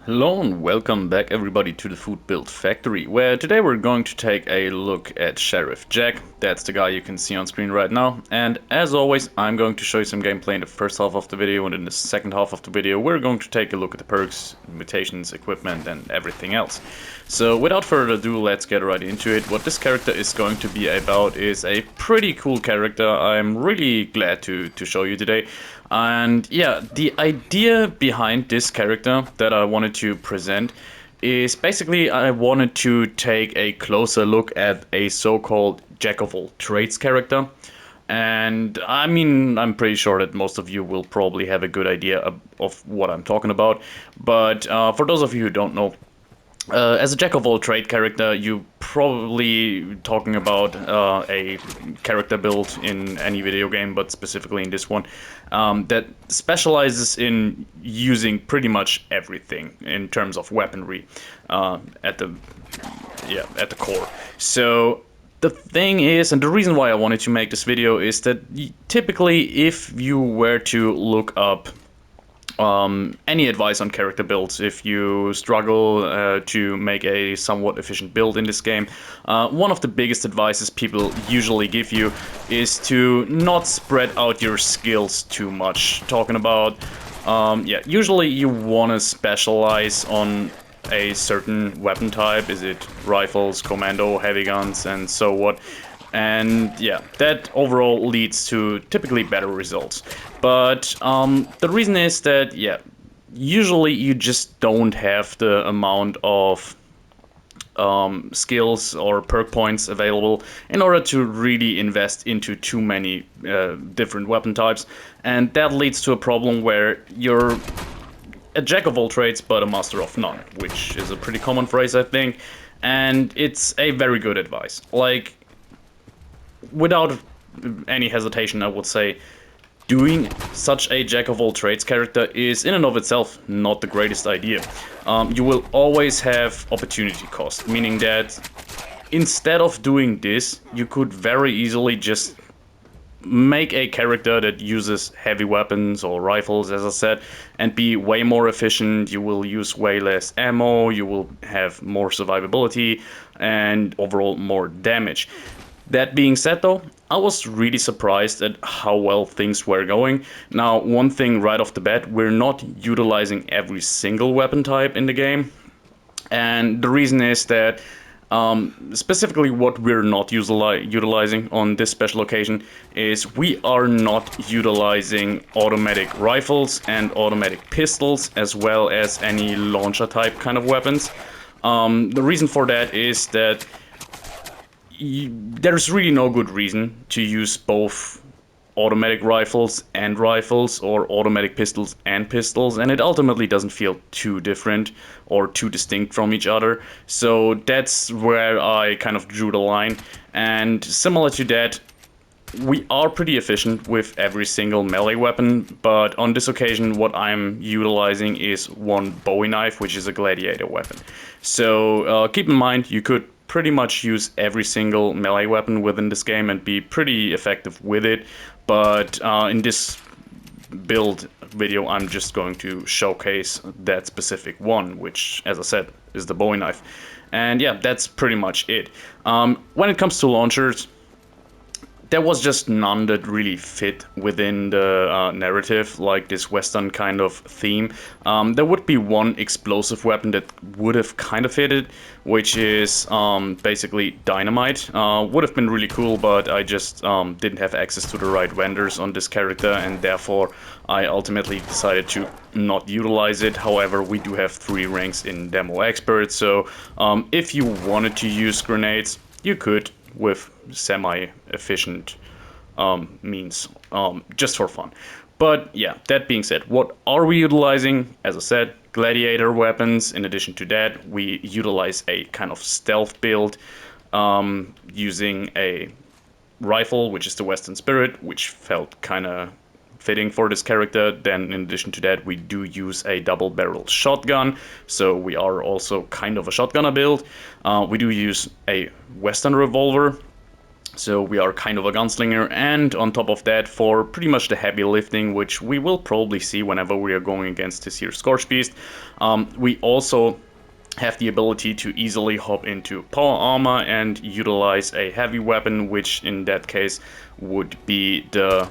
Hello and welcome back everybody to the Foodbuild factory, where today we're going to take a look at Sheriff Jack. That's the guy you can see on screen right now, and as always I'm going to show you some gameplay in the first half of the video, and in the second half of the video we're going to take a look at the perks, mutations, equipment and everything else. So without further ado, let's get right into it. What this character is going to be about is a pretty cool character I'm really glad to show you today. And yeah, the idea behind this character that I wanted to present is basically I wanted to take a closer look at a so-called jack of all trades character. And I mean, I'm pretty sure that most of you will probably have a good idea of what I'm talking about. But for those of you who don't know, as a jack of all trade character, you probably talking about a character build in any video game, but specifically in this one, that specializes in using pretty much everything in terms of weaponry at the core. So the thing is, and the reason why I wanted to make this video is that typically, if you were to look up any advice on character builds, if you struggle to make a somewhat efficient build in this game, one of the biggest advices people usually give you is to not spread out your skills too much. Talking about, usually you want to specialize on a certain weapon type. Is it rifles, commando, heavy guns, and so what? And yeah, that overall leads to typically better results. But the reason is that, yeah, usually you just don't have the amount of skills or perk points available in order to really invest into too many different weapon types. And that leads to a problem where you're a jack of all trades but a master of none, which is a pretty common phrase, I think. And it's a very good advice. Like, without any hesitation, I would say doing such a jack of all trades character is in and of itself not the greatest idea. You will always have opportunity cost, meaning that instead of doing this, you could very easily just make a character that uses heavy weapons or rifles, as I said, and be way more efficient. You will use way less ammo, you will have more survivability, and overall more damage. That being said though, I was really surprised at how well things were going. Now, one thing right off the bat, we're not utilizing every single weapon type in the game. And the reason is that specifically what we're not utilizing on this special occasion is we are not utilizing automatic rifles and automatic pistols, as well as any launcher type kind of weapons. The reason for that is that there's really no good reason to use both automatic rifles and rifles or automatic pistols and pistols, and it ultimately doesn't feel too different or too distinct from each other. So that's where I kind of drew the line. And similar to that, we are pretty efficient with every single melee weapon, but on this occasion what I'm utilizing is one Bowie knife, which is a gladiator weapon. So keep in mind, you could pretty much use every single melee weapon within this game and be pretty effective with it, but in this build video I'm just going to showcase that specific one, which, as I said, is the Bowie knife. And yeah, that's pretty much it. When it comes to launchers, there was just none that really fit within the narrative, like this Western kind of theme. There would be one explosive weapon that would have kind of fitted, which is basically dynamite. Would have been really cool, but I just didn't have access to the right vendors on this character, and therefore I ultimately decided to not utilize it. However, we do have 3 ranks in Demo Expert, so if you wanted to use grenades, you could, with semi-efficient means, just for fun. But yeah, that being said, what are we utilizing? As I said, gladiator weapons. In addition to that, we utilize a kind of stealth build using a rifle, which is the Western Spirit, which felt kind of fitting for this character. Then in addition to that, we do use a double-barreled shotgun, so we are also kind of a shotgunner build. We do use a Western revolver, So we are kind of a gunslinger, and on top of that, for pretty much the heavy lifting, which we will probably see whenever we are going against this here Scorch Beast, we also have the ability to easily hop into power armor and utilize a heavy weapon, which in that case would be the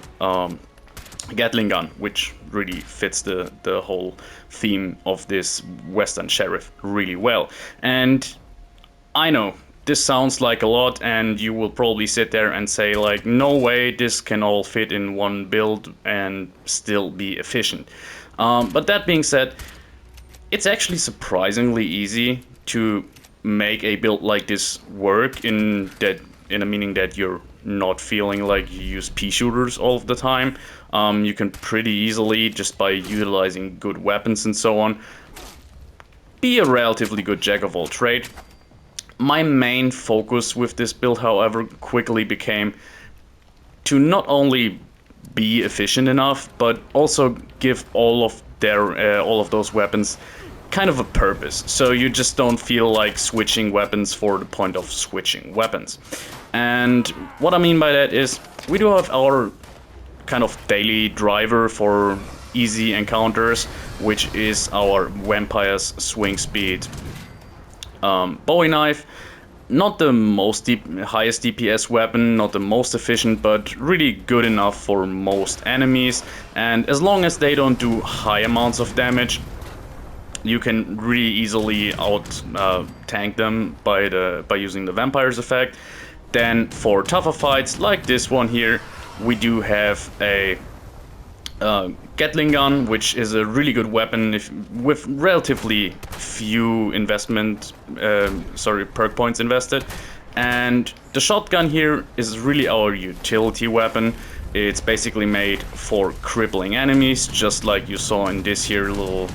Gatling gun, which really fits the whole theme of this Western Sheriff really well. And I know this sounds like a lot, and you will probably sit there and say like, no way, this can all fit in one build and still be efficient. But that being said, it's actually surprisingly easy to make a build like this work in a meaning that you're not feeling like you use pea shooters all of the time. You can pretty easily, just by utilizing good weapons and so on, be a relatively good jack of all trade. My main focus with this build, however, quickly became to not only be efficient enough, but also give all of those weapons kind of a purpose. So you just don't feel like switching weapons for the point of switching weapons. And what I mean by that is we do have our kind of daily driver for easy encounters, which is our Vampire's Swing Speed Bowie knife. Not the highest DPS weapon, not the most efficient, but really good enough for most enemies. And as long as they don't do high amounts of damage, you can really easily out tank them by using the Vampire's effect. Then for tougher fights like this one here, we do have a Gatling gun, which is a really good weapon with relatively few perk points invested. And the shotgun here is really our utility weapon. It's basically made for crippling enemies, just like you saw in this here little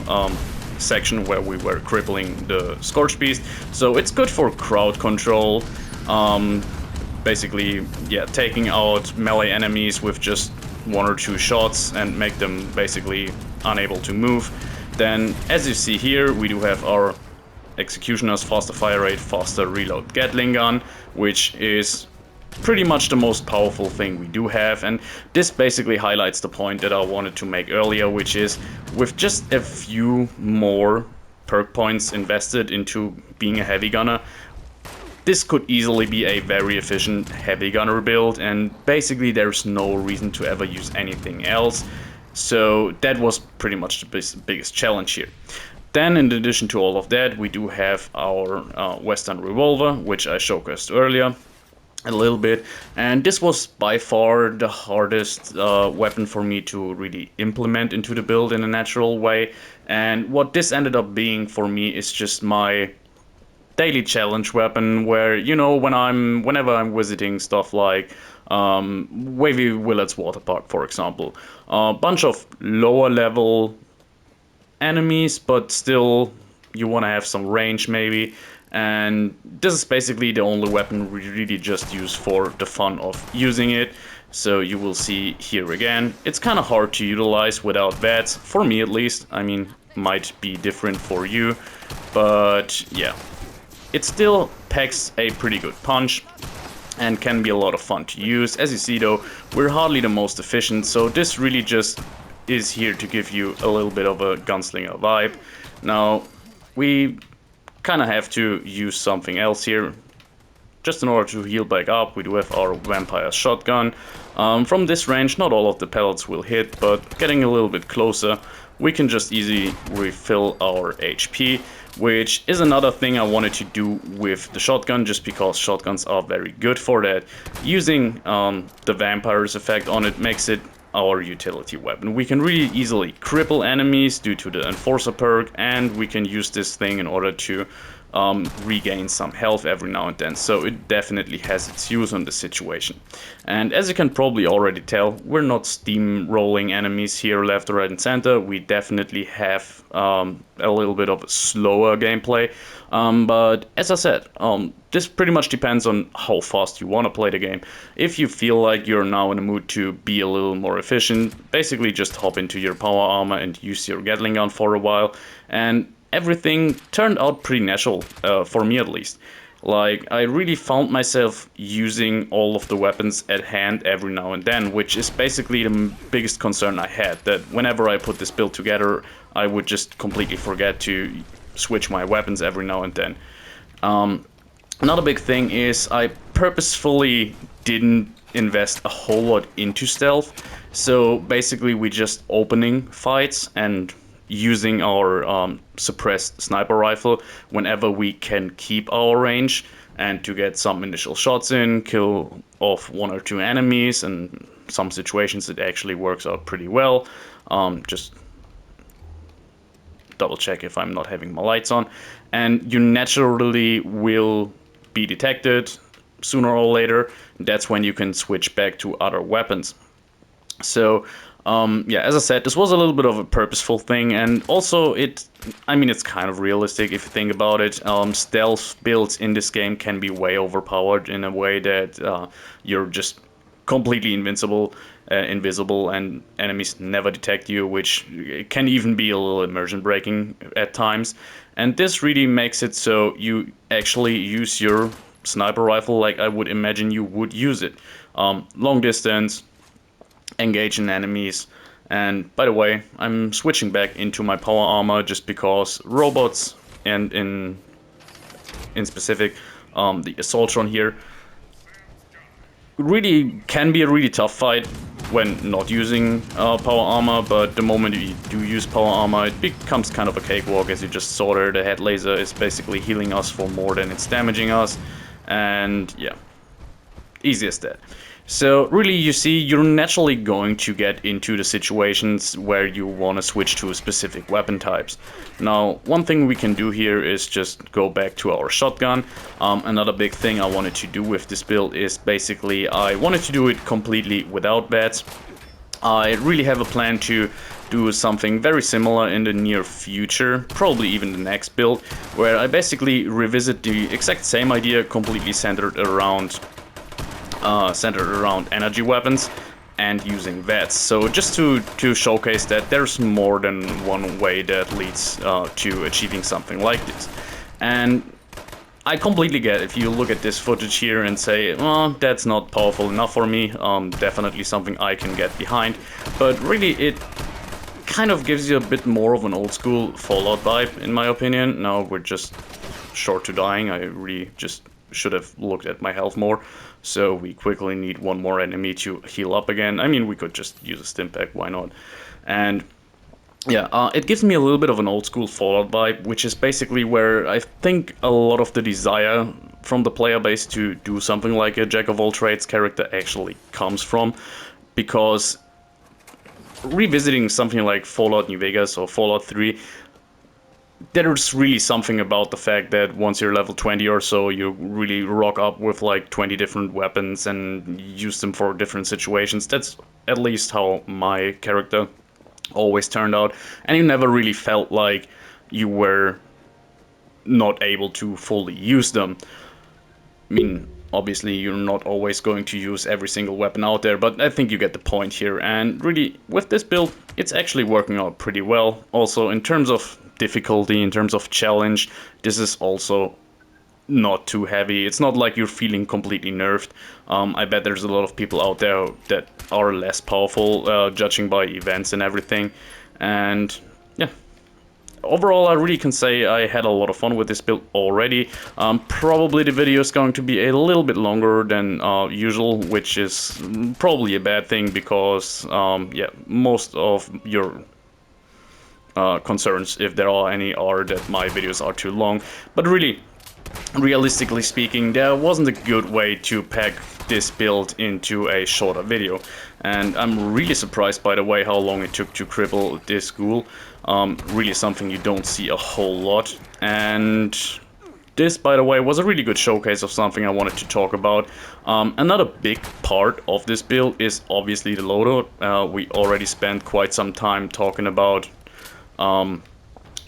section where we were crippling the Scorch Beast. So it's good for crowd control. Basically, yeah, taking out melee enemies with just one or two shots and make them basically unable to move. Then, as you see here, we do have our Executioner's faster fire rate, faster reload Gatling gun, which is pretty much the most powerful thing we do have. And this basically highlights the point that I wanted to make earlier, which is with just a few more perk points invested into being a heavy gunner, this could easily be a very efficient heavy gunner build, and basically there's no reason to ever use anything else. So that was pretty much the biggest challenge here. Then, in addition to all of that, we do have our Western Revolver, which I showcased earlier a little bit, and this was by far the hardest weapon for me to really implement into the build in a natural way. And what this ended up being for me is just my daily challenge weapon, where, you know, whenever I'm visiting stuff like Wavy Willard's Water Park, for example, a bunch of lower level enemies, but still you want to have some range maybe, and this is basically the only weapon we really just use for the fun of using it. So you will see here again, it's kind of hard to utilize without VATS, for me at least. I mean, might be different for you, but yeah. It still packs a pretty good punch and can be a lot of fun to use. As you see though, we're hardly the most efficient, so this really just is here to give you a little bit of a gunslinger vibe. Now, we kind of have to use something else here. Just in order to heal back up, we do have our Vampire shotgun. From this range, not all of the pellets will hit, but getting a little bit closer, we can just easily refill our HP, which is another thing I wanted to do with the shotgun, just because shotguns are very good for that. Using the Vampire's effect on it makes it our utility weapon. We can really easily cripple enemies due to the Enforcer perk, and we can use this thing in order to regain some health every now and then. So it definitely has its use on the situation. And as you can probably already tell, we're not steamrolling enemies here left, right and center. We definitely have a little bit of a slower gameplay. But as I said, this pretty much depends on how fast you want to play the game. If you feel like you're now in a mood to be a little more efficient, basically just hop into your power armor and use your Gatling gun for a while. And everything turned out pretty natural, for me at least. Like, I really found myself using all of the weapons at hand every now and then, which is basically the biggest concern I had, that whenever I put this build together, I would just completely forget to switch my weapons every now and then. Another big thing is I purposefully didn't invest a whole lot into stealth. So basically we just opening fights and using our suppressed sniper rifle whenever we can keep our range, and to get some initial shots in, kill off one or two enemies, and some situations it actually works out pretty well. Just double check if I'm not having my lights on, and you naturally will be detected sooner or later. That's when you can switch back to other weapons. So yeah, as I said, this was a little bit of a purposeful thing, and also I mean, it's kind of realistic if you think about it. Stealth builds in this game can be way overpowered in a way that you're just completely invisible, and enemies never detect you, which can even be a little immersion breaking at times. And this really makes it so you actually use your sniper rifle like I would imagine you would use it. Long distance, engage in enemies. And by the way, I'm switching back into my power armor just because robots, and in specific the Assaultron here, really can be a really tough fight when not using power armor, but the moment you do use power armor, it becomes kind of a cakewalk. As you just saw there, the head laser is basically healing us for more than it's damaging us, and yeah, easy as that. So really, you see, you're naturally going to get into the situations where you want to switch to a specific weapon types. Now, one thing we can do here is just go back to our shotgun. Another big thing I wanted to do with this build is basically I wanted to do it completely without bats. I really have a plan to do something very similar in the near future, probably even the next build, where I basically revisit the exact same idea, completely centered around energy weapons and using VETs. So just to showcase that there's more than one way that leads to achieving something like this. And I completely get if you look at this footage here and say, well, that's not powerful enough for me, definitely something I can get behind. But really, it kind of gives you a bit more of an old school Fallout vibe, in my opinion. Now we're just short to dying. I really just should have looked at my health more. So we quickly need one more enemy to heal up again. I mean, we could just use a stim pack, why not? And yeah, it gives me a little bit of an old school Fallout vibe, which is basically where I think a lot of the desire from the player base to do something like a Jack of all trades character actually comes from. Because revisiting something like Fallout New Vegas or Fallout 3, there's really something about the fact that once you're level 20 or so, you really rock up with like 20 different weapons and use them for different situations. That's at least how my character always turned out, and you never really felt like you were not able to fully use them. I mean, obviously you're not always going to use every single weapon out there, but I think you get the point here. And really, with this build, it's actually working out pretty well. Also, in terms of difficulty, in terms of challenge, this is also not too heavy. It's not like you're feeling completely nerfed. I bet there's a lot of people out there that are less powerful, judging by events and everything. And yeah, overall, I really can say I had a lot of fun with this build already. Probably the video is going to be a little bit longer than usual, which is probably a bad thing because yeah, most of your concerns, if there are any, are that my videos are too long. But really, realistically speaking, there wasn't a good way to pack this build into a shorter video. And I'm really surprised, by the way, how long it took to cripple this ghoul. Really something you don't see a whole lot. And this, by the way, was a really good showcase of something I wanted to talk about. Another big part of this build is obviously the loadout. We already spent quite some time talking about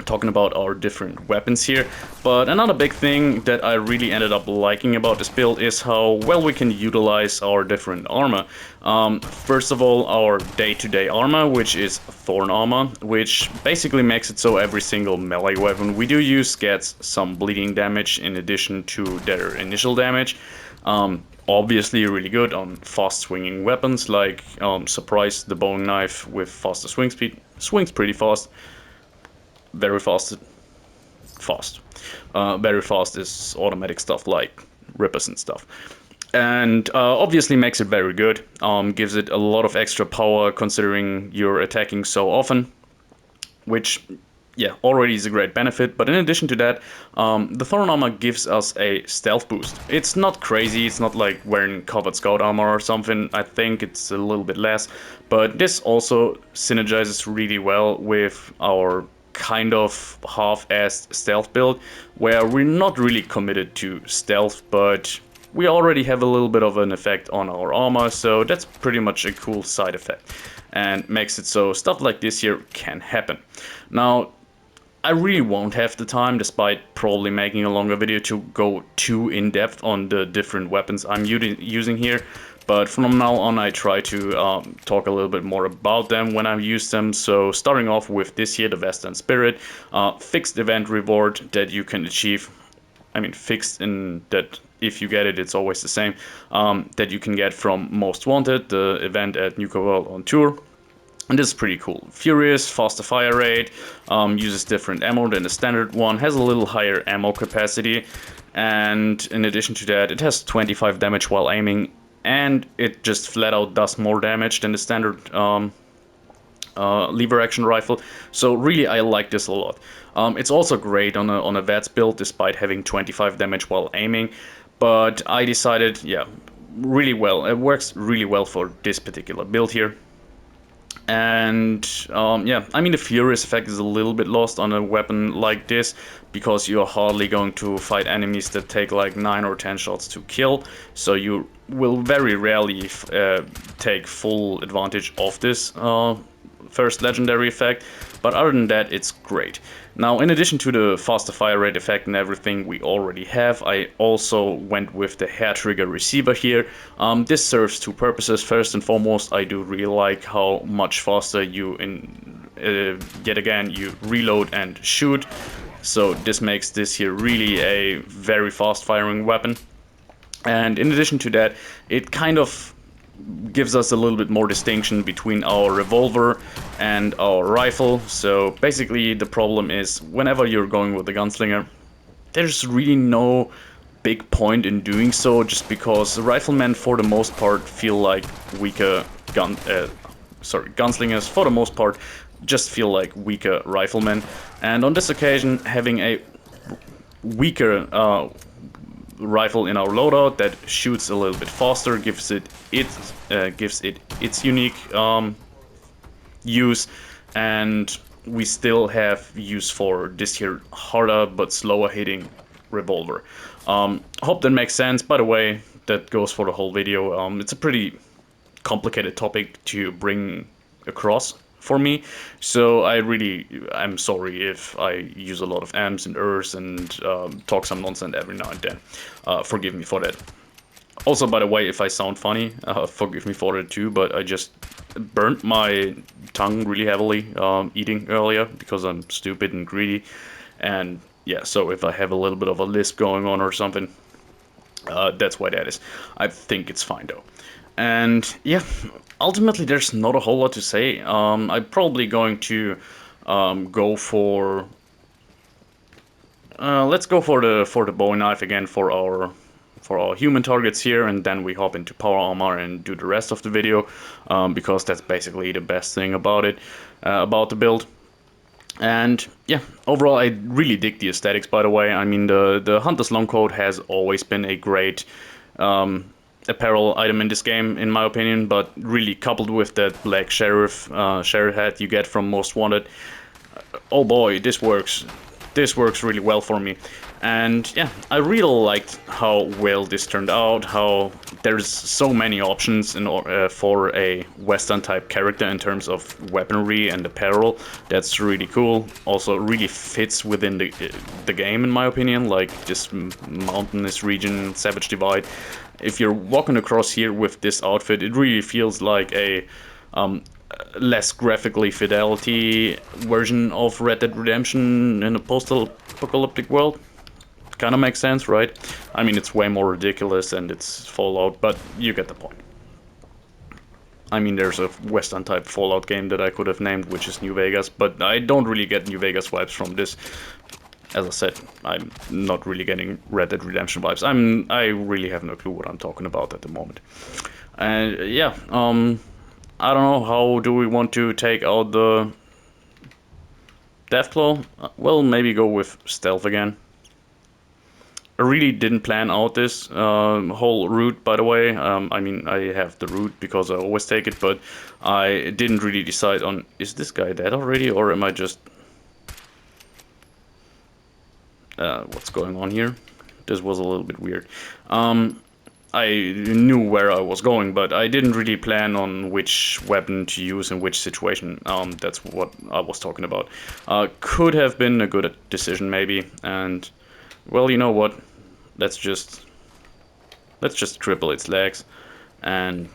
talking about our different weapons here. But another big thing that I really ended up liking about this build is how well we can utilize our different armor. First of all, our day-to-day armor, which is Thorn armor, which basically makes it so every single melee weapon we do use gets some bleeding damage in addition to their initial damage. Obviously really good on fast swinging weapons like Surprise the bone knife with faster swing speed. Swings pretty fast. Very fast. Very fast is automatic stuff like rippers and stuff. And obviously makes it very good. Gives it a lot of extra power considering you're attacking so often, which, yeah, already is a great benefit. But in addition to that, the Thorn armor gives us a stealth boost. It's not crazy, it's not like wearing covered scout armor or something. I think it's a little bit less. But this also synergizes really well with our kind of half-assed stealth build, where we're not really committed to stealth, but we already have a little bit of an effect on our armor, so that's pretty much a cool side effect and makes it so stuff like this here can happen. Now, I really won't have the time, despite probably making a longer video, to go too in-depth on the different weapons I'm using here. But from now on I try to talk a little bit more about them when I use them. So starting off with this here, the Western Spirit. Fixed event reward that you can achieve. I mean fixed in that if you get it, it's always the same. That you can get from Most Wanted, the event at Nuka World on tour. And this is pretty cool. Furious, faster fire rate, uses different ammo than the standard one, has a little higher ammo capacity, and in addition to that, it has 25 damage while aiming, and it just flat out does more damage than the standard lever action rifle. So really I like this a lot. It's also great on a VATS build despite having 25 damage while aiming, but I decided, yeah, really well, it works really well for this particular build here. And yeah, I mean the Furious effect is a little bit lost on a weapon like this, because you're hardly going to fight enemies that take like 9 or 10 shots to kill, so you will very rarely take full advantage of this first legendary effect. But other than that, it's great. Now, in addition to the faster fire rate effect and everything we already have, I also went with the hair trigger receiver here. This serves two purposes. First and foremost, I do really like how much faster you, yet again, you reload and shoot. So this makes this here really a very fast firing weapon. And in addition to that, it kind of gives us a little bit more distinction between our revolver and our rifle. So basically the problem is whenever you're going with the gunslinger, there's really no big point in doing so, just because the riflemen for the most part feel like weaker gunslingers for the most part just feel like weaker riflemen. And on this occasion, having a weaker rifle in our loadout that shoots a little bit faster gives it its unique use, and we still have use for this here harder but slower hitting revolver. Hope that makes sense. By the way, that goes for the whole video. It's a pretty complicated topic to bring across for me, so I'm sorry if I use a lot of ams and ers and talk some nonsense every now and then. Forgive me for that. Also, by the way, if I sound funny, forgive me for it too, but I just burnt my tongue really heavily eating earlier because I'm stupid and greedy. And yeah, so if I have a little bit of a lisp going on or something, that's why that is. I think it's fine though. And yeah, ultimately there's not a whole lot to say. I'm probably going to go for... let's go for the bow knife again for our human targets here, and then we hop into power armor and do the rest of the video, because that's basically the best thing about it, about the build. And yeah, overall I really dig the aesthetics, by the way. I mean the Hunter's Longcoat has always been a great apparel item in this game, in my opinion, but really coupled with that black sheriff hat you get from Most Wanted, oh boy, this works this works really well for me. And yeah, I really liked how well this turned out, how there's so many options for a Western type character in terms of weaponry and apparel. That's really cool. Also really fits within the game in my opinion, like this mountainous region, Savage Divide. If you're walking across here with this outfit, it really feels like a less graphically fidelity version of Red Dead Redemption in a post-apocalyptic world. Kind of makes sense, right? I mean, it's way more ridiculous and it's Fallout, but you get the point. I mean, there's a Western type Fallout game that I could have named, which is New Vegas, but I don't really get New Vegas vibes from this. As I said, I'm not really getting Red Dead Redemption vibes. I really have no clue what I'm talking about at the moment. And yeah, I don't know, how do we want to take out the Deathclaw? Well, maybe go with stealth again. I really didn't plan out this whole route, by the way. I mean, I have the route because I always take it, but I didn't really decide on, is this guy dead already, or am I just... what's going on here? This was a little bit weird. I knew where I was going, but I didn't really plan on which weapon to use in which situation. That's what I was talking about. Could have been a good decision, maybe, and... well, you know what? Let's just triple its legs, and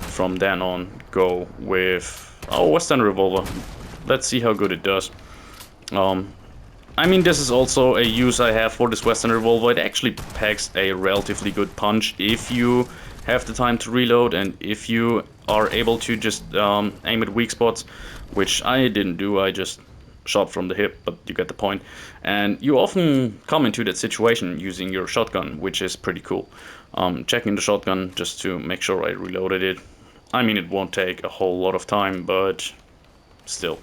from then on go with our Western revolver. Let's see how good it does. I mean, this is also a use I have for this Western revolver. It actually packs a relatively good punch if you have the time to reload and if you are able to just aim at weak spots, which I didn't do. I just shot from the hip, but you get the point. And you often come into that situation using your shotgun, which is pretty cool. Checking the shotgun just to make sure I reloaded it. I mean, it won't take a whole lot of time, but still.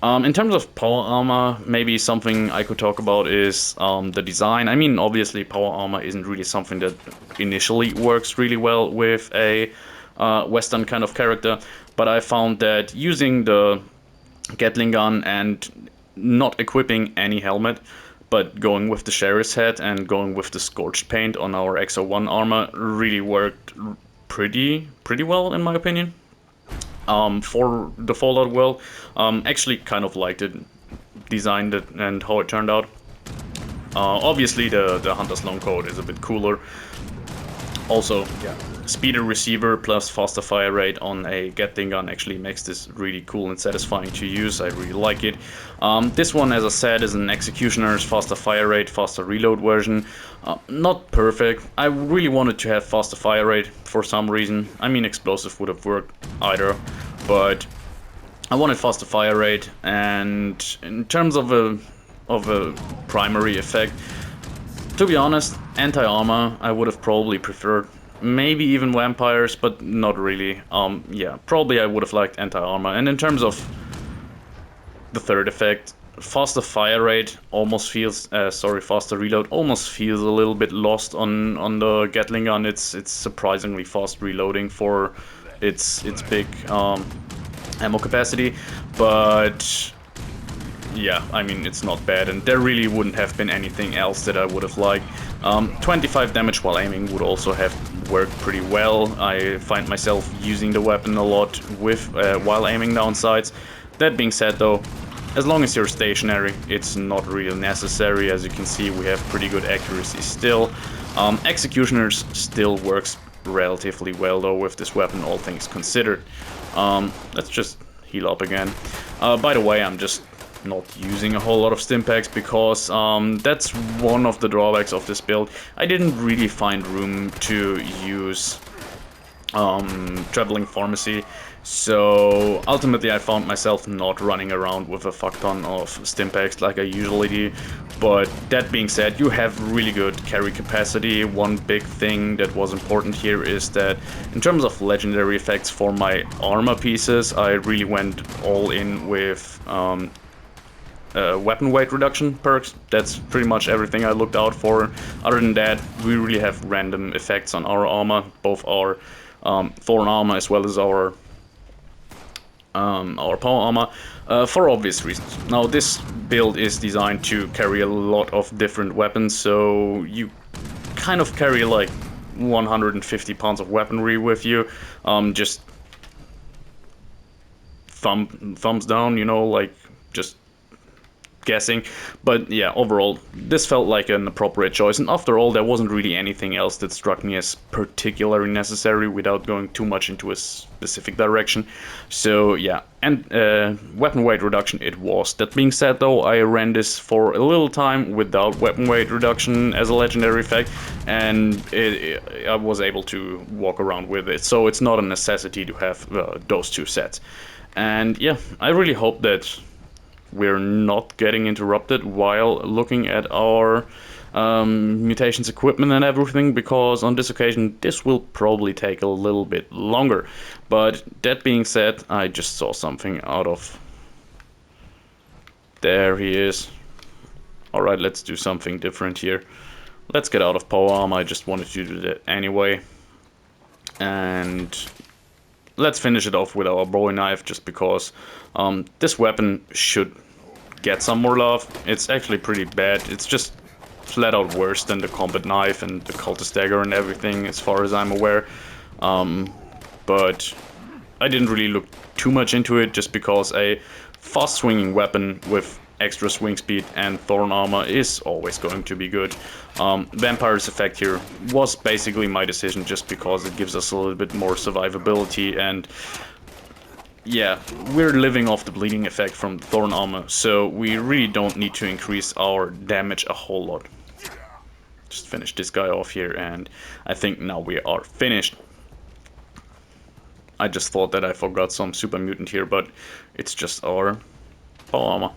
In terms of power armor, maybe something I could talk about is the design. I mean, obviously power armor isn't really something that initially works really well with a Western kind of character, but I found that using the Gatling gun and not equipping any helmet, but going with the Sheriff's hat and going with the scorched paint on our XO1 armor really worked pretty well in my opinion. For the Fallout world, actually kind of liked it, designed it, and how it turned out. Obviously the Hunter's Long Coat is a bit cooler. Also, yeah, speeder receiver plus faster fire rate on a Gatling gun actually makes this really cool and satisfying to use. I really like it. This one, as I said, is an Executioner's faster fire rate, faster reload version. Not perfect. I really wanted to have faster fire rate for some reason. I mean, explosive would have worked either, but I wanted faster fire rate. And in terms of a primary effect, to be honest, anti-armor I would have probably preferred. Maybe even vampires, but not really. Yeah, probably I would have liked anti-armor. And in terms of the third effect, faster fire rate almost feels, faster reload almost feels a little bit lost on the Gatling gun. It's surprisingly fast reloading for its big ammo capacity, but yeah, I mean, it's not bad, and there really wouldn't have been anything else that I would have liked. 25 damage while aiming would also have worked pretty well. I find myself using the weapon a lot while aiming down sights. That being said though, as long as you're stationary, it's not really necessary. As you can see, we have pretty good accuracy still. Executioners still works relatively well though with this weapon, all things considered. Let's just heal up again. By the way, I'm just not using a whole lot of stimpaks because that's one of the drawbacks of this build. I didn't really find room to use traveling pharmacy, so ultimately I found myself not running around with a fuck ton of stimpaks like I usually do. But that being said, you have really good carry capacity. One big thing that was important here is that in terms of legendary effects for my armor pieces, I really went all in with weapon weight reduction perks. That's pretty much everything I looked out for. Other than that, we really have random effects on our armor, both our thorn armor as well as our our power armor, for obvious reasons. Now this build is designed to carry a lot of different weapons, so you kind of carry like 150 pounds of weaponry with you, just thumbs down, you know, like just guessing. But yeah, overall, this felt like an appropriate choice, and after all, there wasn't really anything else that struck me as particularly necessary without going too much into a specific direction. So yeah, and weapon weight reduction it was. That being said though, I ran this for a little time without weapon weight reduction as a legendary effect, and I was able to walk around with it, so it's not a necessity to have those two sets. And yeah, I really hope that we're not getting interrupted while looking at our mutations equipment and everything, because on this occasion this will probably take a little bit longer. But that being said, I just saw something out of... There he is. Alright, let's do something different here. Let's get out of power armor. I just wanted to do that anyway. And let's finish it off with our Bowie knife, just because this weapon should get some more love. It's actually pretty bad. It's just flat out worse than the combat knife and the cultist dagger and everything, as far as I'm aware. But I didn't really look too much into it, just because a fast swinging weapon with extra swing speed and thorn armor is always going to be good. Vampire's effect here was basically my decision, just because it gives us a little bit more survivability, and yeah, we're living off the bleeding effect from thorn armor, so we really don't need to increase our damage a whole lot. Just finish this guy off here, and I think now we are finished. I just thought that I forgot some super mutant here, but it's just our power armor.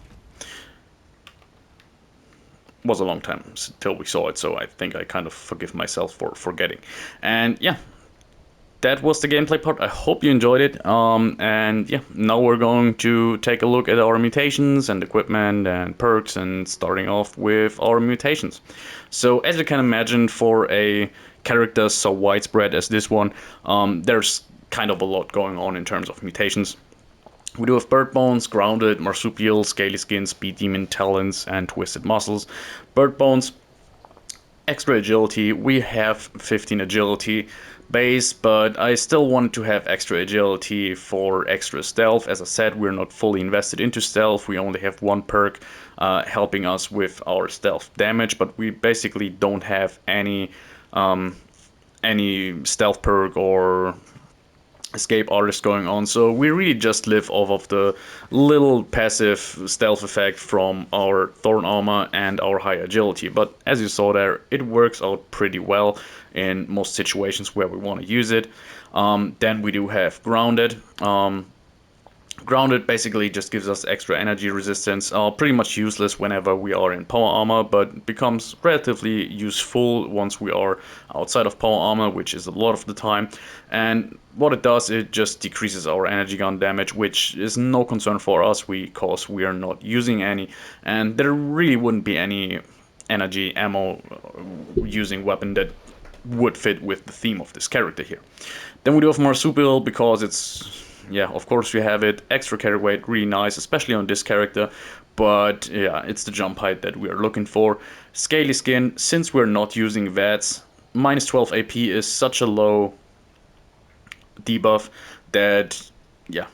Was a long time till we saw it, so I think I kind of forgive myself for forgetting. And yeah, that was the gameplay part. I hope you enjoyed it. And yeah, now we're going to take a look at our mutations and equipment and perks, and starting off with our mutations. So as you can imagine, for a character so widespread as this one, there's kind of a lot going on in terms of mutations. We do have Bird Bones, Grounded, Marsupial, Scaly Skin, Speed Demon, Talons, and Twisted Muscles. Bird Bones, extra agility. We have 15 agility base, but I still wanted to have extra agility for extra stealth. As I said, we're not fully invested into stealth. We only have one perk helping us with our stealth damage, but we basically don't have any stealth perk or escape artist going on, so we really just live off of the little passive stealth effect from our thorn armor and our high agility. But as you saw there, it works out pretty well in most situations where we want to use it. Then we do have Grounded. Grounded basically just gives us extra energy resistance, pretty much useless whenever we are in power armor, but becomes relatively useful once we are outside of power armor, which is a lot of the time. And what it does, it just decreases our energy gun damage, which is no concern for us because we are not using any, and there really wouldn't be any energy ammo using weapon that would fit with the theme of this character here. Then we do have Marsupial, because it's... yeah, of course we have it. Extra carry weight, really nice, especially on this character. But yeah, it's the jump height that we are looking for. Scaly Skin, since we're not using VATS, minus 12 AP is such a low debuff that, yeah,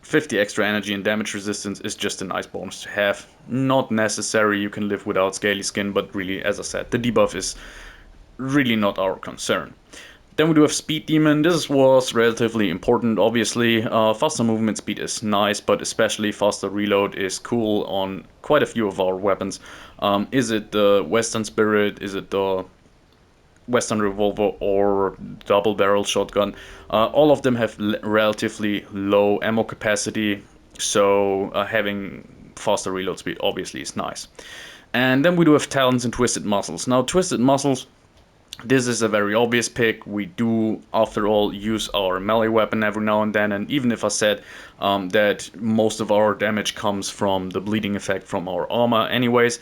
50 extra energy and damage resistance is just a nice bonus to have. Not necessary, you can live without Scaly Skin, but really, as I said, the debuff is really not our concern. Then we do have Speed Demon. This was relatively important, obviously. Faster movement speed is nice, but especially faster reload is cool on quite a few of our weapons. Is it the Western Spirit? Is it the Western Revolver or Double Barrel Shotgun? All of them have relatively low ammo capacity, so having faster reload speed obviously is nice. And then we do have Talons and Twisted Muscles. Now, Twisted Muscles, this is a very obvious pick. We do, after all, use our melee weapon every now and then, and even if I said that most of our damage comes from the bleeding effect from our armor anyways,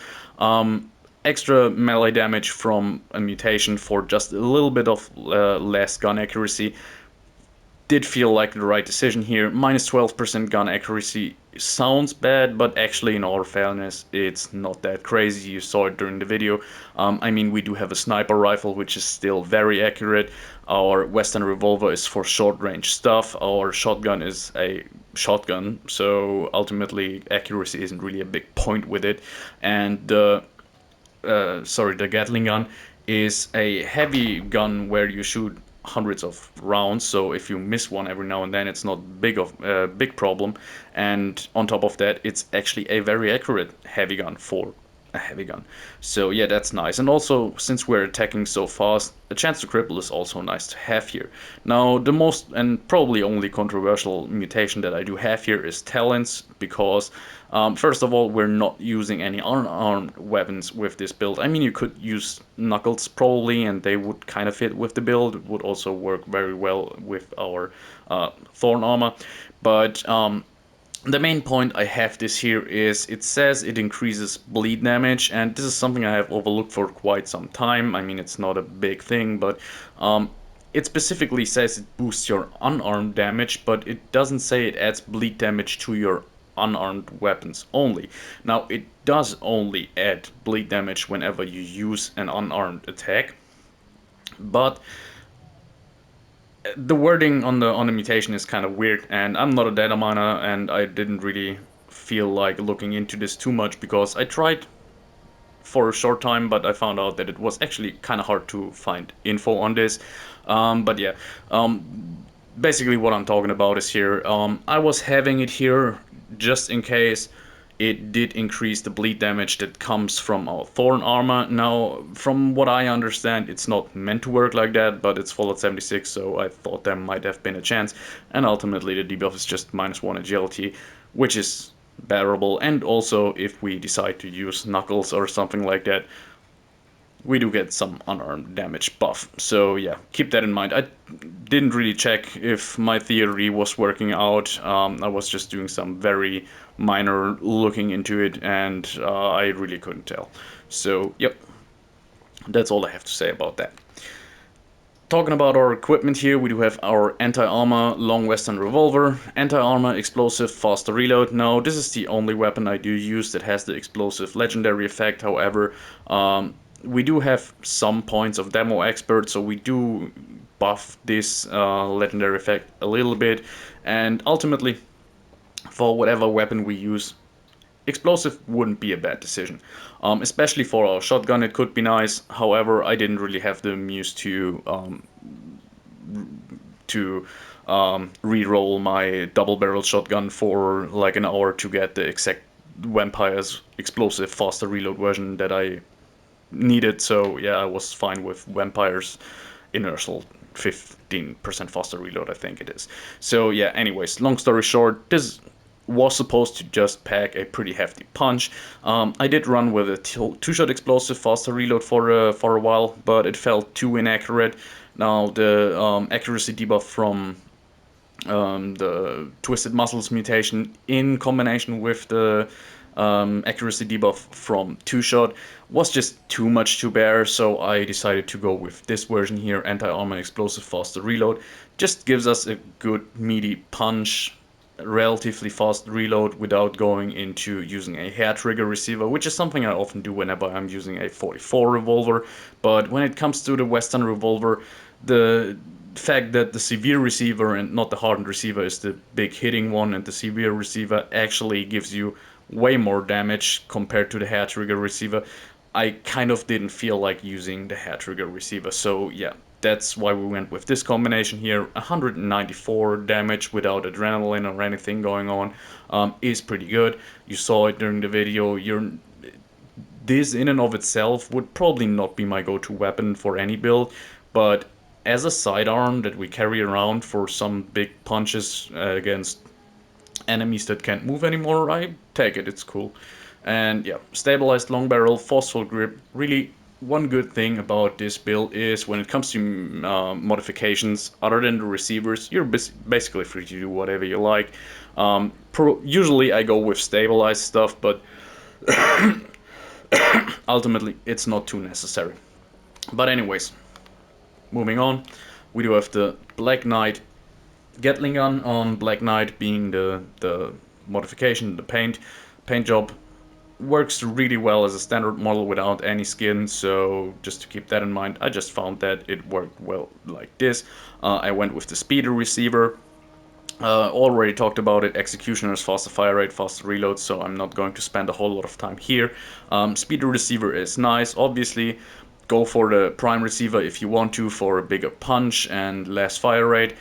extra melee damage from a mutation for just a little bit of less gun accuracy did feel like the right decision here. Minus 12% gun accuracy sounds bad, but actually, in all fairness, it's not that crazy. You saw it during the video. I mean, we do have a sniper rifle, which is still very accurate. Our Western revolver is for short range stuff. Our shotgun is a shotgun, so ultimately, accuracy isn't really a big point with it. And the Gatling gun is a heavy gun where you shoot hundreds of rounds. So if you miss one every now and then, it's not big problem. And on top of that, it's actually a very accurate heavy gun for a heavy gun. So yeah, that's nice. And also, since we're attacking so fast, a chance to cripple is also nice to have here. Now, the most and probably only controversial mutation that I do have here is talents, because first of all, we're not using any unarmed weapons with this build. I mean, you could use knuckles probably, and they would kind of fit with the build. It would also work very well with our thorn armor. But the main point I have this here is it says it increases bleed damage, and this is something I have overlooked for quite some time. I mean, it's not a big thing, but it specifically says it boosts your unarmed damage, but it doesn't say it adds bleed damage to your unarmed weapons only. Now, it does only add bleed damage whenever you use an unarmed attack, but the wording on the mutation is kind of weird, and I'm not a data miner, and I didn't really feel like looking into this too much because I tried for a short time, but I found out that it was actually kind of hard to find info on this. But yeah, basically what I'm talking about is here. I was having it here just in case it did increase the bleed damage that comes from our thorn armor. Now, from what I understand, it's not meant to work like that, but it's full at 76, so I thought there might have been a chance. And ultimately, the debuff is just -1 agility, which is bearable. And also, if we decide to use knuckles or something like that, we do get some unarmed damage buff. So yeah, keep that in mind. I didn't really check if my theory was working out. I was just doing some very minor looking into it, and I really couldn't tell. So yep, that's all I have to say about that. Talking about our equipment here, we do have our anti-armor long western revolver, anti-armor explosive faster reload. Now, this is the only weapon I do use that has the explosive legendary effect. However, we do have some points of demo expert, so we do buff this legendary effect a little bit, and ultimately, for whatever weapon we use, explosive wouldn't be a bad decision. Especially for our shotgun, it could be nice. However, I didn't really have the muse to re-roll my double-barrel shotgun for like an hour to get the exact vampire's explosive faster reload version that I needed. So yeah, I was fine with vampire's inertial 15% faster reload, I think it is. So yeah, anyways, long story short, this was supposed to just pack a pretty hefty punch. I did run with a two-shot explosive faster reload for a while, but it felt too inaccurate. Now the accuracy debuff from the Twisted Muscles mutation in combination with the accuracy debuff from two-shot was just too much to bear, so I decided to go with this version here, anti-armor explosive faster reload. Just gives us a good meaty punch, relatively fast reload without going into using a hair trigger receiver, which is something I often do whenever I'm using a 44 revolver. But when it comes to the Western revolver, the fact that the severe receiver and not the hardened receiver is the big hitting one, and the severe receiver actually gives you way more damage compared to the hair trigger receiver, I kind of didn't feel like using the hair trigger receiver. So yeah, that's why we went with this combination here. 194 damage without adrenaline or anything going on is pretty good. You saw it during the video. This in and of itself would probably not be my go-to weapon for any build, but as a sidearm that we carry around for some big punches against enemies that can't move anymore, I take it, it's cool. And yeah, stabilized long barrel, forceful grip. Really, one good thing about this build is when it comes to modifications, other than the receivers, you're basically free to do whatever you like. Usually I go with stabilized stuff, but ultimately it's not too necessary. But anyways, moving on, we do have the Black Knight Gatling gun on Black Knight being the modification, the paint job works really well as a standard model without any skin, so just to keep that in mind, I just found that it worked well like this. I went with the speeder receiver. Already talked about it, executioners, faster fire rate, faster reload, so I'm not going to spend a whole lot of time here. Speeder receiver is nice, obviously. Go for the prime receiver if you want to for a bigger punch and less fire rate.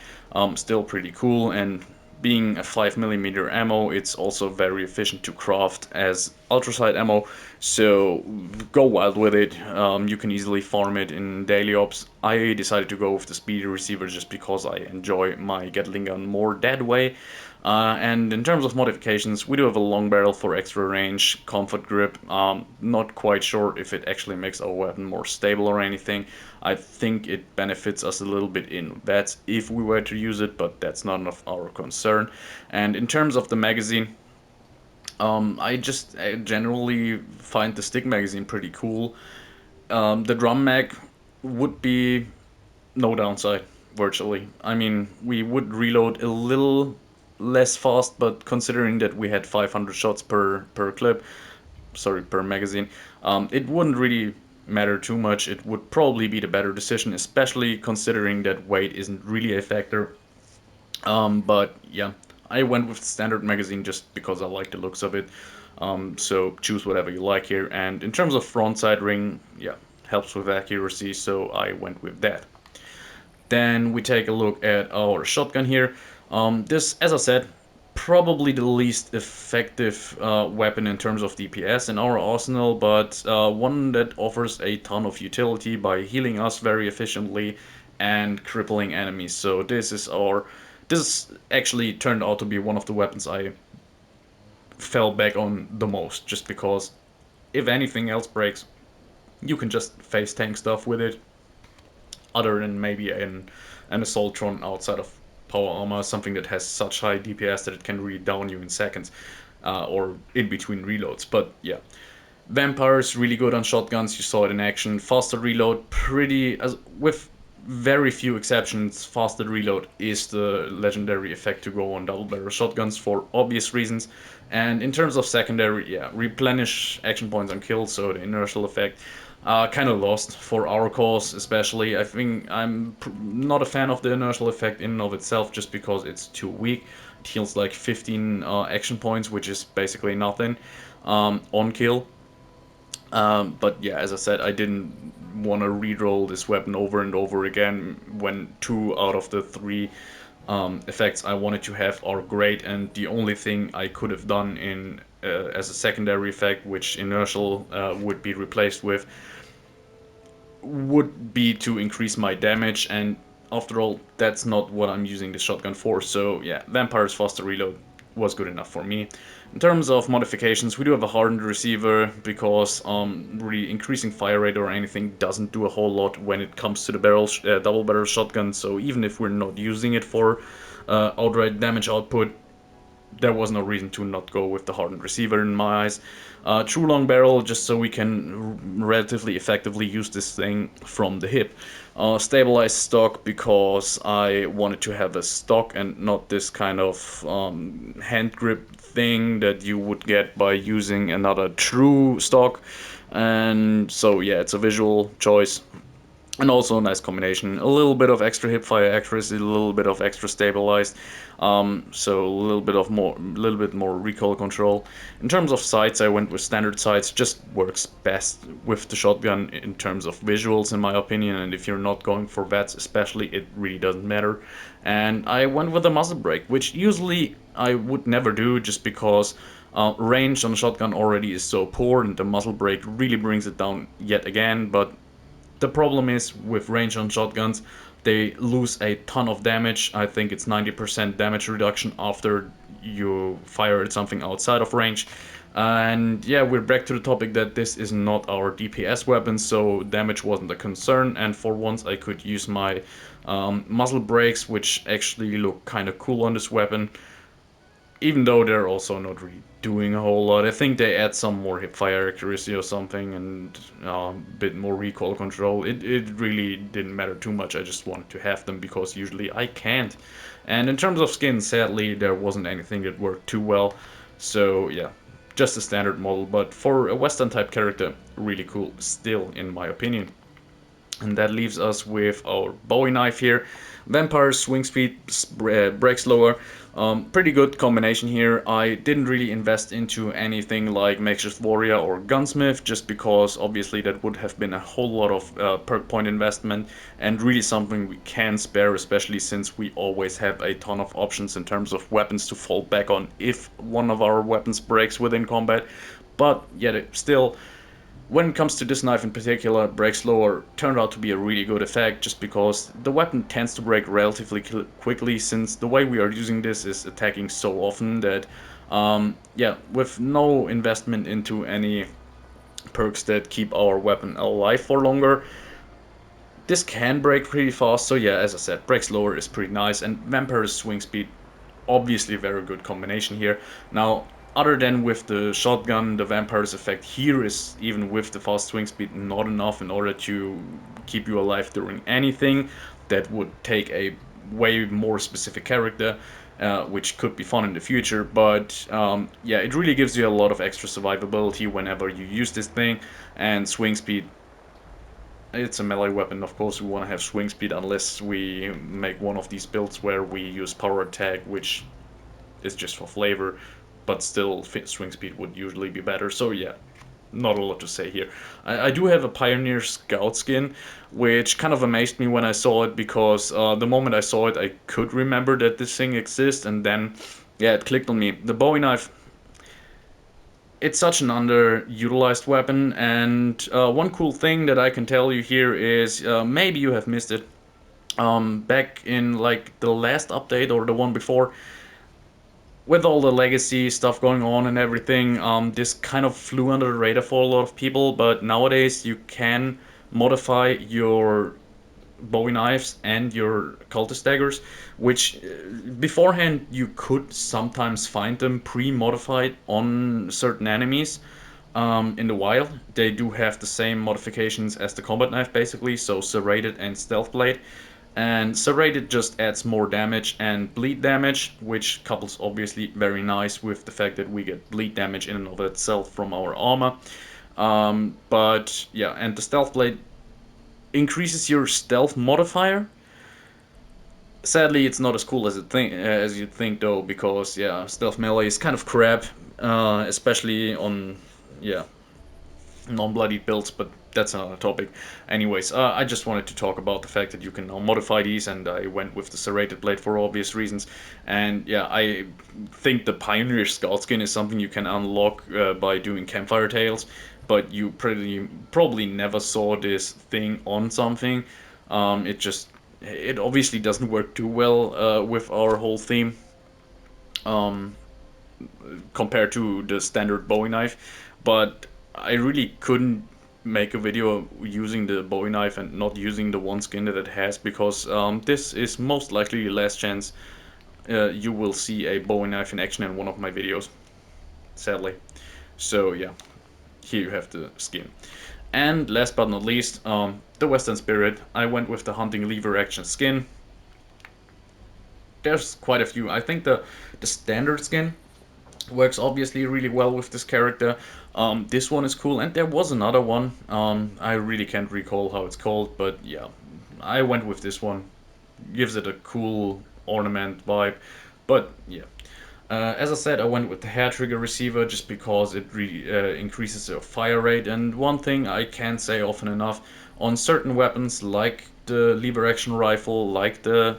Still pretty cool, and being a 5mm ammo, it's also very efficient to craft as ultrasight ammo, so go wild with it. You can easily farm it in daily ops. I decided to go with the speedy receiver just because I enjoy my Gatling gun more that way. And in terms of modifications, we do have a long barrel for extra range, comfort grip. Not quite sure if it actually makes our weapon more stable or anything. I think it benefits us a little bit in VATS if we were to use it, but that's none of our concern. And in terms of the magazine, I generally find the stick magazine pretty cool. The drum mag would be no downside, virtually. I mean, we would reload a little less fast, but considering that we had 500 shots per clip, sorry, per magazine, it wouldn't really matter too much. It would probably be the better decision, especially considering that weight isn't really a factor. But yeah, I went with the standard magazine just because I like the looks of it. So choose whatever you like here. And in terms of front side ring, yeah, helps with accuracy, so I went with that. Then we take a look at our shotgun here. This, as I said, probably the least effective weapon in terms of DPS in our arsenal, but one that offers a ton of utility by healing us very efficiently and crippling enemies. So this actually turned out to be one of the weapons I fell back on the most, just because if anything else breaks, you can just face tank stuff with it, other than maybe an Assaultron outside of power armor, something that has such high DPS that it can really down you in seconds, or in between reloads. But yeah, Vampire's really good on shotguns. You saw it in action. Faster reload, pretty as with very few exceptions. Faster reload is the legendary effect to go on double barrel shotguns for obvious reasons. And in terms of secondary, yeah, replenish action points on kills, so the inertial effect. Kind of lost for our cause, especially. I think I'm not a fan of the inertial effect in and of itself, just because it's too weak. It heals like 15 action points, which is basically nothing on kill. But yeah, as I said, I didn't want to re-roll this weapon over and over again when 2 out of the 3 effects I wanted to have are great, and the only thing I could have done in as a secondary effect, which inertial would be replaced with, would be to increase my damage, and after all, that's not what I'm using the shotgun for. So yeah, Vampire's faster reload was good enough for me. In terms of modifications, we do have a hardened receiver because really increasing fire rate or anything doesn't do a whole lot when it comes to the double barrel shotgun. So even if we're not using it for outright damage output, there was no reason to not go with the hardened receiver in my eyes. True long barrel, just so we can relatively effectively use this thing from the hip. Stabilized stock because I wanted to have a stock and not this kind of hand grip thing that you would get by using another true stock. And so yeah, it's a visual choice. And also a nice combination. A little bit of extra hip fire accuracy, a little bit of extra stabilized, so a little bit more recoil control. In terms of sights, I went with standard sights. Just works best with the shotgun in terms of visuals, in my opinion. And if you're not going for VATS, especially, it really doesn't matter. And I went with a muzzle brake, which usually I would never do, just because range on a shotgun already is so poor, and the muzzle brake really brings it down yet again. But the problem is with range on shotguns, they lose a ton of damage. I think it's 90% damage reduction after you fire at something outside of range. And yeah, we're back to the topic that this is not our DPS weapon, so damage wasn't a concern. And for once, I could use my muzzle brakes, which actually look kind of cool on this weapon. even though they're also not really doing a whole lot. I think they add some more hip fire accuracy or something and a bit more recoil control. It really didn't matter too much. I just wanted to have them because usually I can't. And in terms of skin, sadly, there wasn't anything that worked too well. So yeah, just a standard model. But for a Western type character, really cool still, in my opinion. And that leaves us with our Bowie knife here. Vampire swing speed, break slower. Pretty good combination here. I didn't really invest into anything like Makeshift Warrior or Gunsmith just because obviously that would have been a whole lot of perk point investment and really something we can spare, especially since we always have a ton of options in terms of weapons to fall back on if one of our weapons breaks within combat. But yet still, when it comes to this knife in particular, break slower turned out to be a really good effect just because the weapon tends to break relatively quickly since the way we are using this is attacking so often that yeah, with no investment into any perks that keep our weapon alive for longer, this can break pretty fast. So yeah, as I said, break slower is pretty nice, and Vampire's swing speed obviously a very good combination here. Now, other than with the shotgun, the Vampire's effect here is, even with the fast swing speed, not enough in order to keep you alive during anything. That would take a way more specific character, which could be fun in the future. But yeah, it really gives you a lot of extra survivability whenever you use this thing, and swing speed, it's a melee weapon, of course we want to have swing speed unless we make one of these builds where we use power attack, which is just for flavor, but still swing speed would usually be better. So yeah, not a lot to say here. I do have a Pioneer Scout skin, which kind of amazed me when I saw it because the moment I saw it I could remember that this thing exists, and then yeah, it clicked on me. The Bowie knife, it's such an underutilized weapon, and one cool thing that I can tell you here is maybe you have missed it. Back in like the last update or the one before, with all the legacy stuff going on and everything, this kind of flew under the radar for a lot of people. But nowadays, you can modify your Bowie knives and your cultist daggers, which beforehand you could sometimes find them pre-modified on certain enemies. In the wild, they do have the same modifications as the combat knife, basically, so serrated and stealth blade. And serrated just adds more damage and bleed damage, which couples obviously very nice with the fact that we get bleed damage in and of itself from our armor. But yeah, and the stealth blade increases your stealth modifier. Sadly, it's not as cool as you'd think though, because yeah, stealth melee is kind of crap, especially on yeah non-bloody builds, but that's another topic. Anyways, I just wanted to talk about the fact that you can now modify these, and I went with the serrated blade for obvious reasons. And yeah, I think the Pioneer Scout skin is something you can unlock by doing campfire tales, but you probably never saw this thing on something. It obviously doesn't work too well with our whole theme. Um, Compared to the standard Bowie knife, but I really couldn't make a video using the Bowie knife and not using the one skin that it has, because this is most likely the last chance you will see a Bowie knife in action in one of my videos, sadly. So yeah, here you have the skin. And last but not least, the Western Spirit. I went with the hunting lever action skin. There's quite a few. I think the standard skin works obviously really well with this character. This one is cool, and there was another one. I really can't recall how it's called, but yeah, I went with this one. Gives it a cool ornament vibe, but yeah. As I said, I went with the hair trigger receiver just because it really increases your fire rate. And one thing I can't say often enough, on certain weapons like the lever action rifle, like the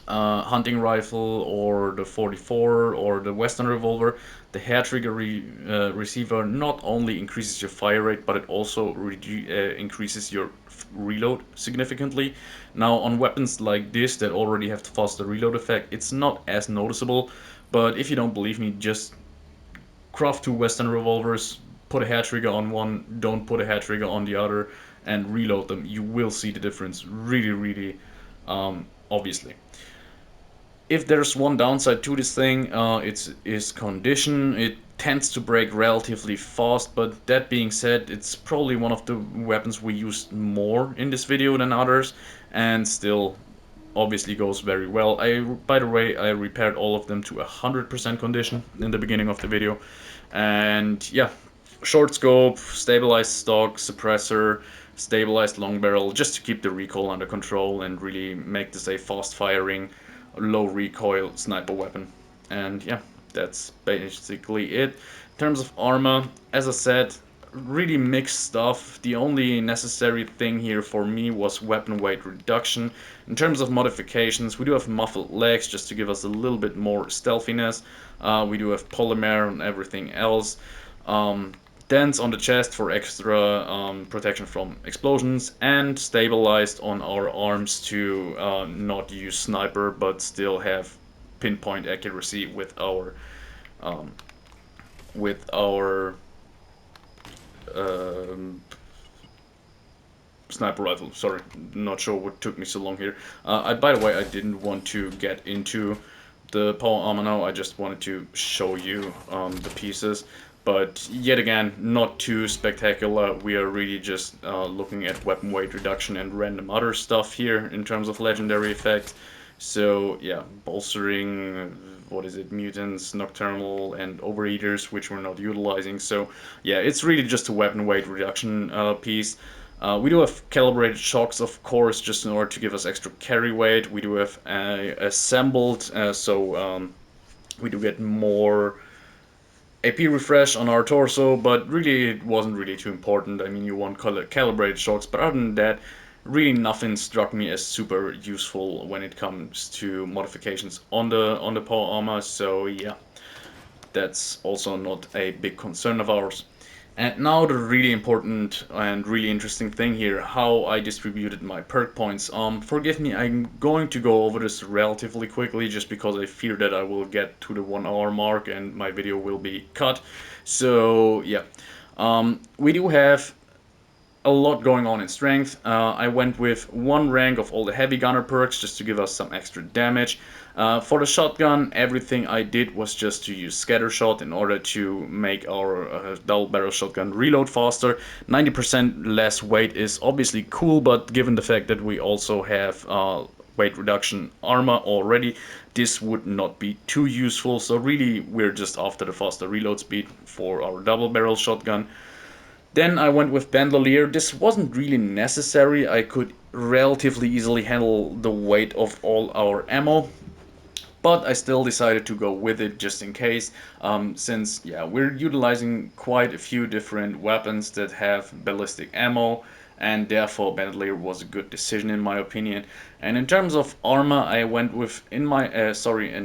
hunting rifle or the 44 or the Western revolver, the hair trigger receiver not only increases your fire rate, but it also increases your reload significantly. Now, on weapons like this that already have the faster reload effect, it's not as noticeable. But if you don't believe me, just craft two Western revolvers, put a hair trigger on one, don't put a hair trigger on the other, and reload them. You will see the difference really, really obviously. If there's one downside to this thing, it's is condition. It tends to break relatively fast, but that being said, it's probably one of the weapons we use more in this video than others, and still obviously goes very well. By the way, I repaired all of them to 100% condition in the beginning of the video, and yeah, short scope, stabilized stock, suppressor, stabilized long barrel, just to keep the recoil under control and really make this a fast firing, low recoil sniper weapon. And yeah, that's basically it. In terms of armor, as I said, really mixed stuff. The only necessary thing here for me was weapon weight reduction. In terms of modifications, we do have muffled legs just to give us a little bit more stealthiness. We do have polymer and everything else. Um, Dents on the chest for extra protection from explosions, and stabilized on our arms to not use sniper but still have pinpoint accuracy um, with our um, sniper rifle. Sorry, not sure what took me so long here. By the way, I didn't want to get into the power armor now. I just wanted to show you the pieces. But yet again, not too spectacular. We are really just looking at weapon weight reduction and random other stuff here in terms of legendary effects. So yeah, bolstering, what is it, mutants, nocturnal, and overeaters, which we're not utilizing. So yeah, it's really just a weapon weight reduction piece. We do have calibrated shocks, of course, just in order to give us extra carry weight. We do have assembled, we do get more AP refresh on our torso, but really it wasn't really too important. I mean, you want calibrated shocks, but other than that, really nothing struck me as super useful when it comes to modifications on the power armor. So yeah, that's also not a big concern of ours. And now the really important and really interesting thing here, how I distributed my perk points. Forgive me, I'm going to go over this relatively quickly just because I fear that I will get to the 1 hour mark and my video will be cut. So yeah, we do have a lot going on in strength. I went with 1 rank of all the heavy gunner perks just to give us some extra damage. For the shotgun, everything I did was just to use scatter shot in order to make our double barrel shotgun reload faster. 90% less weight is obviously cool, but given the fact that we also have weight reduction armor already, this would not be too useful. So really, we're just after the faster reload speed for our double barrel shotgun. Then I went with bandolier. This wasn't really necessary. I could relatively easily handle the weight of all our ammo, but I still decided to go with it just in case, since yeah, we're utilizing quite a few different weapons that have ballistic ammo, and therefore bandolier was a good decision in my opinion. And in terms of armor, I went with in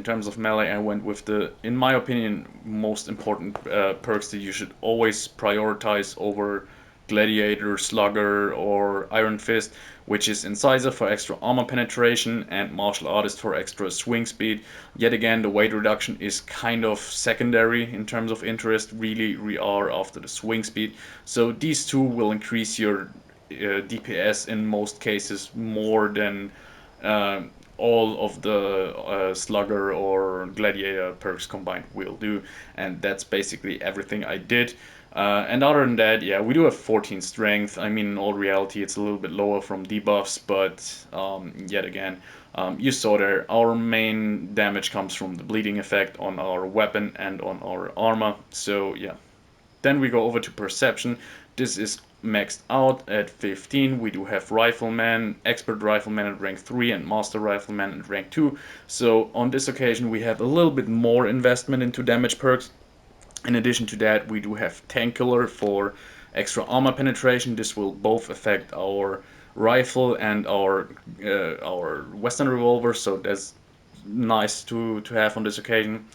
terms of melee, I went with the, in my opinion, most important perks that you should always prioritize over Gladiator, Slugger, or Iron Fist, which is Incisor for extra armor penetration and Martial Artist for extra swing speed. Yet again, the weight reduction is kind of secondary in terms of interest. Really, we are after the swing speed. So these two will increase your DPS in most cases more than uh, all of the Slugger or Gladiator perks combined will do. And that's basically everything I did. And other than that, yeah, we do have 14 strength. I mean, in all reality, it's a little bit lower from debuffs, but yet again, you saw there, our main damage comes from the bleeding effect on our weapon and on our armor. So yeah, then we go over to perception. This is maxed out at 15. We do have rifleman, expert rifleman at rank 3, and master rifleman at rank 2. So on this occasion, we have a little bit more investment into damage perks. In addition to that, we do have Tank Killer for extra armor penetration. This will both affect our rifle and our Western revolver, so that's nice to have on this occasion.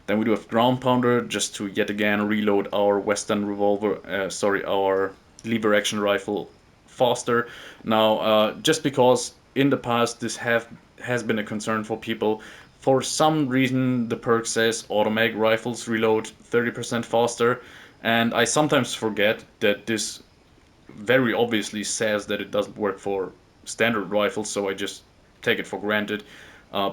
Then we do have Ground Pounder just to yet again reload our Western revolver, our lever action rifle faster. Now, just because in the past this has been a concern for people, for some reason the perk says automatic rifles reload 30% faster, and I sometimes forget that this very obviously says that it doesn't work for standard rifles, so I just take it for granted.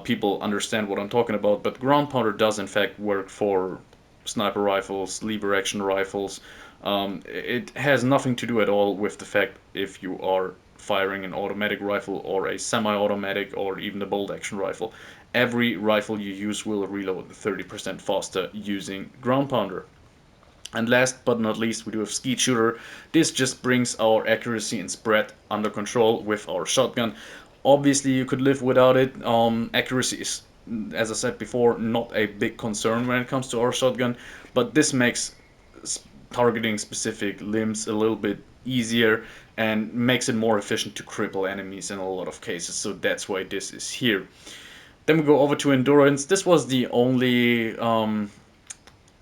people understand what I'm talking about. But ground powder does in fact work for sniper rifles, lever action rifles. It has nothing to do at all with the fact if you are firing an automatic rifle or a semi-automatic or even a bolt action rifle. Every rifle you use will reload 30% faster using ground pounder. And last but not least, we do have Skeet Shooter. This just brings our accuracy and spread under control with our shotgun. Obviously, you could live without it. Accuracy is, as I said before, not a big concern when it comes to our shotgun, but this makes targeting specific limbs a little bit easier and makes it more efficient to cripple enemies in a lot of cases. So that's why this is here. Then we go over to endurance. This was the only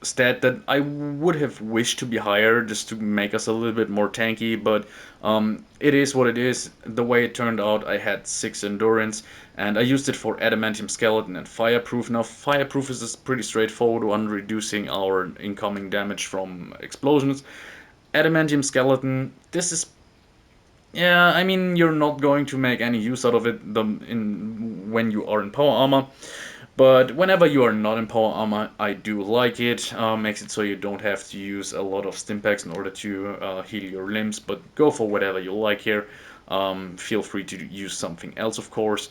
stat that I would have wished to be higher just to make us a little bit more tanky, but it is what it is. The way it turned out, I had 6 endurance and I used it for adamantium skeleton and fireproof. Now, fireproof is a pretty straightforward one, reducing our incoming damage from explosions. Adamantium skeleton, this is, yeah, I mean, you're not going to make any use out of it when you are in power armor. But whenever you are not in power armor, I do like it. Makes it so you don't have to use a lot of stimpaks in order to heal your limbs, but go for whatever you like here. Feel free to use something else, of course.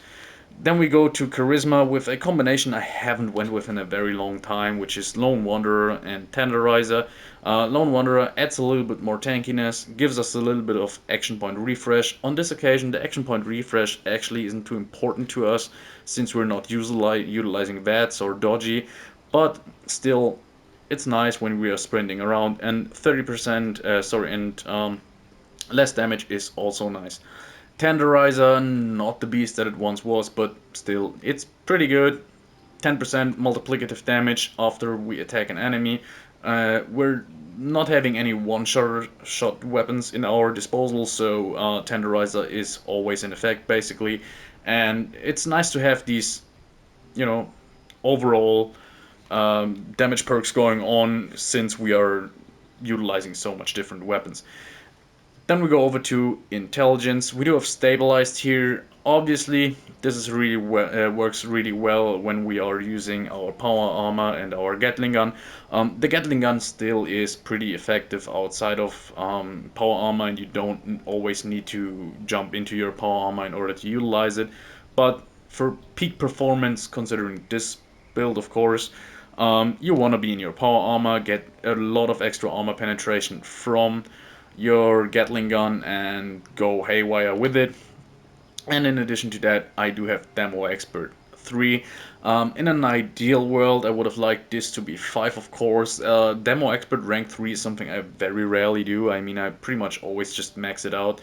Then we go to Charisma with a combination I haven't went with in a very long time, which is Lone Wanderer and Tenderizer. Lone Wanderer adds a little bit more tankiness, gives us a little bit of action point refresh. On this occasion, the action point refresh actually isn't too important to us since we're not utilizing VATS or Dodgy, but still, it's nice when we are sprinting around. And 30%, less damage is also nice. Tenderizer, not the beast that it once was, but still, it's pretty good. 10% multiplicative damage after we attack an enemy. We're not having any one-shot weapons in our disposal, so Tenderizer is always in effect, basically. And it's nice to have these, you know, overall damage perks going on since we are utilizing so much different weapons. Then we go over to intelligence. We do have stabilized here. Obviously, this is really works really well when we are using our power armor and our Gatling gun. The Gatling gun still is pretty effective outside of power armor, and you don't always need to jump into your power armor in order to utilize it. But for peak performance, considering this build, of course, you want to be in your power armor, get a lot of extra armor penetration from your Gatling gun and go haywire with it. And in addition to that, I do have Demo Expert 3. In an ideal world, I would have liked this to be 5, of course. Demo Expert rank 3 is something I very rarely do. I mean, I pretty much always just max it out.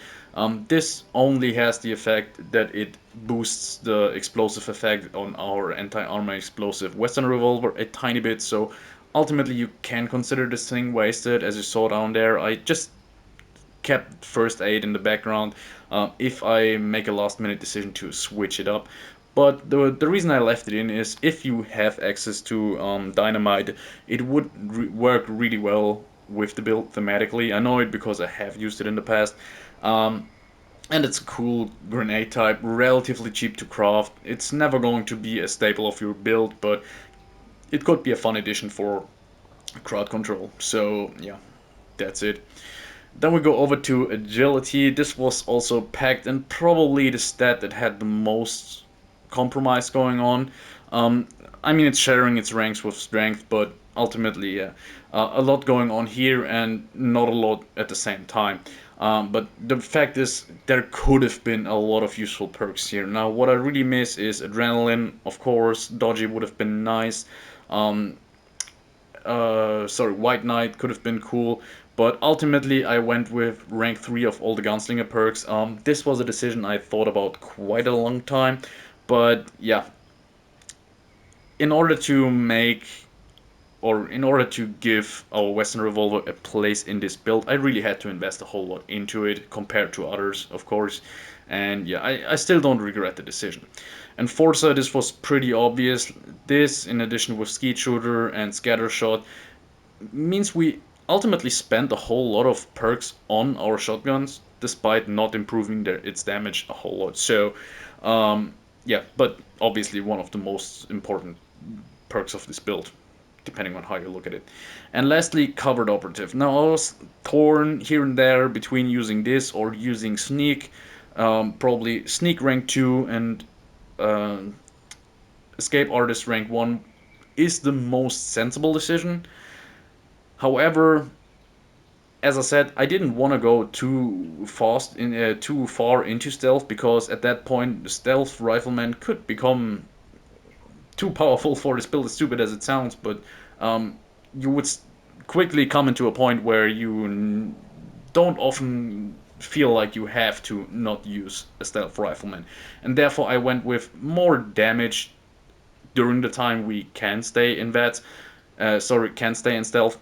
This only has the effect that it boosts the explosive effect on our anti-armor explosive Western Revolver a tiny bit, so ultimately you can consider this thing wasted, as you saw down there. I just kept first aid in the background if I make a last minute decision to switch it up. But the reason I left it in is if you have access to dynamite, it would work really well with the build thematically. I know it because I have used it in the past. And it's a cool grenade type, relatively cheap to craft. It's never going to be a staple of your build, but it could be a fun addition for crowd control. So yeah, that's it. Then we go over to agility. This was also packed and probably the stat that had the most compromise going on. I mean, it's sharing its ranks with strength, but ultimately, yeah, a lot going on here and not a lot at the same time. But the fact is, there could have been a lot of useful perks here. Now, what I really miss is adrenaline, of course. Dodgy would have been nice. Um, White Knight could have been cool, but ultimately I went with rank 3 of all the Gunslinger perks. This was a decision I thought about quite a long time, but yeah, in order to make or in order to give our Western Revolver a place in this build, I really had to invest a whole lot into it compared to others, of course. And yeah, I still don't regret the decision. And Forza, this was pretty obvious. This, in addition with Skeet Shooter and Scatter Shot, means we ultimately spent a whole lot of perks on our shotguns, despite not improving its damage a whole lot. So, Yeah, but obviously one of the most important perks of this build, depending on how you look at it. And lastly, covered operative. Now I was torn here and there between using this or using sneak. Probably sneak rank 2 and uh, escape artist rank 1 is the most sensible decision. However, as I said, I didn't want to go too far into stealth, because at that point the stealth rifleman could become too powerful for this build, as stupid as it sounds, but you would quickly come into a point where you don't often feel like you have to not use a stealth rifleman. And therefore I went with more damage during the time we can stay in that. Can stay in stealth,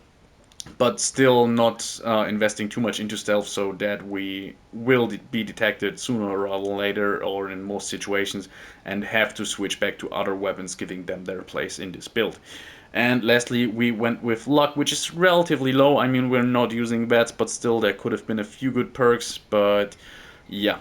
but still not investing too much into stealth so that we will be detected sooner or later, or in most situations, and have to switch back to other weapons, giving them their place in this build. And lastly, we went with luck, which is relatively low. I mean, we're not using that, but still, there could have been a few good perks. But yeah,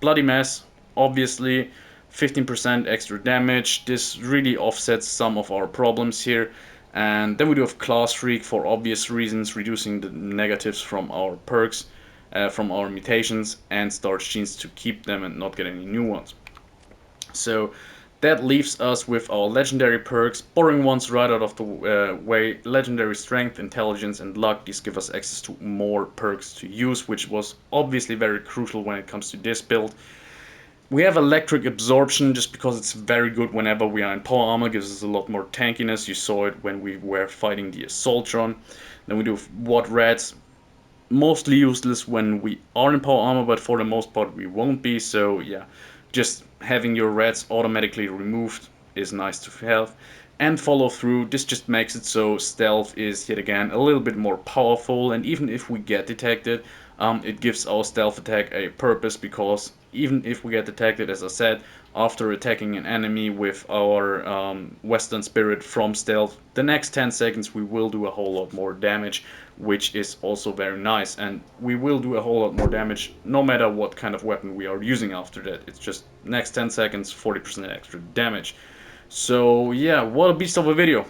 Bloody Mess, obviously, 15% extra damage. This really offsets some of our problems here. And then we do have Class Freak for obvious reasons, reducing the negatives from our perks, from our mutations, and Starch Genes to keep them and not get any new ones. So that leaves us with our legendary perks, boring ones right out of the way. Legendary Strength, Intelligence, and Luck. These give us access to more perks to use, which was obviously very crucial when it comes to this build. We have Electric Absorption just because it's very good whenever we are in power armor, gives us a lot more tankiness. You saw it when we were fighting the Assaultron. Then we do Watt Rats, mostly useless when we are in power armor, but for the most part we won't be. So yeah, just having your rats automatically removed is nice to have. And follow through, this just makes it so stealth is yet again a little bit more powerful, and even if we get detected, it gives our stealth attack a purpose, because even if we get detected, as I said, after attacking an enemy with our Western Spirit from stealth, the next 10 seconds we will do a whole lot more damage, which is also very nice. And we will do a whole lot more damage no matter what kind of weapon we are using after that. It's just next 10 seconds, 40% extra damage. So yeah, what a beast of a video.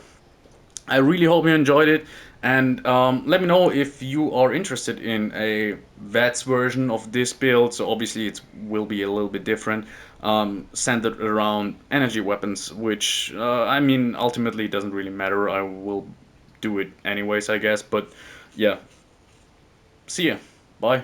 I really hope you enjoyed it, and let me know if you are interested in a VATS version of this build. So obviously it will be a little bit different, centered around energy weapons, which I mean ultimately it doesn't really matter. I will do it anyways, I guess. But yeah, see ya. Bye.